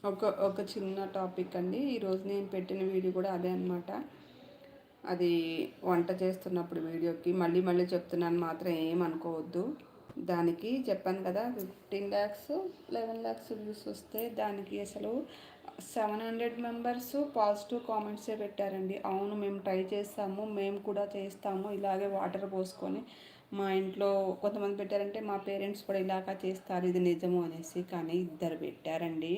ఒక చిన్న టాపిక్ అండి. ఈరోజు నేను పెట్టిన వీడియో కూడా అదే అనమాట. అది వంట చేస్తున్నప్పుడు వీడియోకి మళ్ళీ మళ్ళీ చెప్తున్నాను, మాత్రం ఏమనుకోవద్దు. దానికి చెప్పాను కదా, 15 lakhs 11 lakhs వ్యూస్ వస్తే దానికి అసలు 700 మెంబర్స్ పాజిటివ్ కామెంట్సే పెట్టారండి. అవును, మేము ట్రై చేస్తాము, మేము కూడా చేస్తాము ఇలాగే వాటర్ పోసుకొని. మా ఇంట్లో కొంతమంది పెట్టారంటే మా పేరెంట్స్ కూడా ఇలాగా చేస్తారు, ఇది నిజము అనేసి. కానీ ఇద్దరు పెట్టారండి.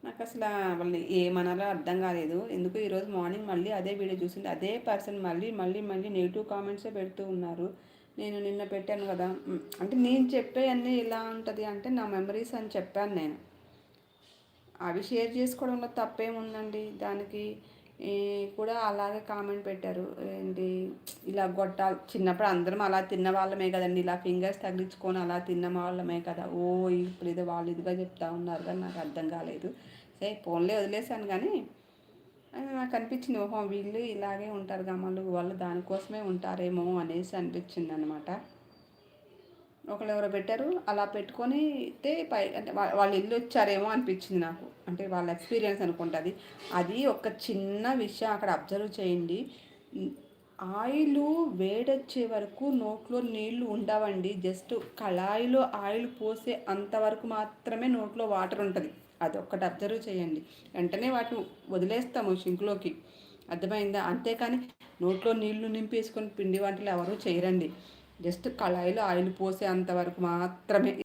నాకు అసలు వాళ్ళని ఏమనాలో అర్థం కాలేదు. ఎందుకు ఈరోజు మార్నింగ్ మళ్ళీ అదే వీడియో చూసింది, అదే పర్సన్ మళ్ళీ మళ్ళీ మళ్ళీ నెగిటివ్ కామెంట్సే పెడుతూ ఉన్నారు. నేను నిన్న పెట్టాను కదా, అంటే నేను చెప్పే అన్నీ ఎలా ఉంటుంది అంటే నా మెమరీస్ అని చెప్పాను నేను. అవి షేర్ చేసుకోవడంలో తప్పేముందండి దానికి. కూడా అలాగే కామెంట్ పెట్టారు, ఏంటి ఇలా గొట్టాలు, చిన్నప్పుడు అందరం అలా తిన్న వాళ్ళమే కదండి, ఇలా ఫింగర్స్ తగిలించుకొని అలా తిన్న వాళ్ళమే కదా. ఇప్పుడు ఇది వాళ్ళు ఇదిగా చెప్తా ఉన్నారు కానీ నాకు అర్థం కాలేదు. సరే ఫోన్లే వదిలేశాను. కానీ నాకు అనిపించింది, ఓహో వీళ్ళు ఇలాగే ఉంటారు గమలు, వాళ్ళు దానికోసమే ఉంటారేమో అనేసి అనిపించింది అనమాట. ఒకళ్ళు ఎవరో పెట్టారు, అలా పెట్టుకొని పై అంటే వాళ్ళ ఇల్లు వచ్చారేమో అనిపించింది నాకు. అంటే వాళ్ళ ఎక్స్పీరియన్స్ అనుకుంటుంది. అది ఒక చిన్న విషయం అక్కడ అబ్జర్వ్ చేయండి. ఆయిల్ వేడొచ్చే వరకు నోట్లో నీళ్లు ఉండవండి. జస్ట్ కళాయిలో ఆయిల్ పోసే అంతవరకు మాత్రమే నోట్లో వాటర్ ఉంటుంది. అది ఒక్కటి అబ్జర్వ్ చేయండి. వెంటనే వాటిని వదిలేస్తాము సింక్లోకి, అర్థమైందా? అంతేకాని నోట్లో నీళ్లు నింపేసుకొని పిండి వంటలు ఎవరూ చేయరండి. జస్ట్ కళాయిలో ఆయిల్ పోసే అంతవరకు మాత్రమే.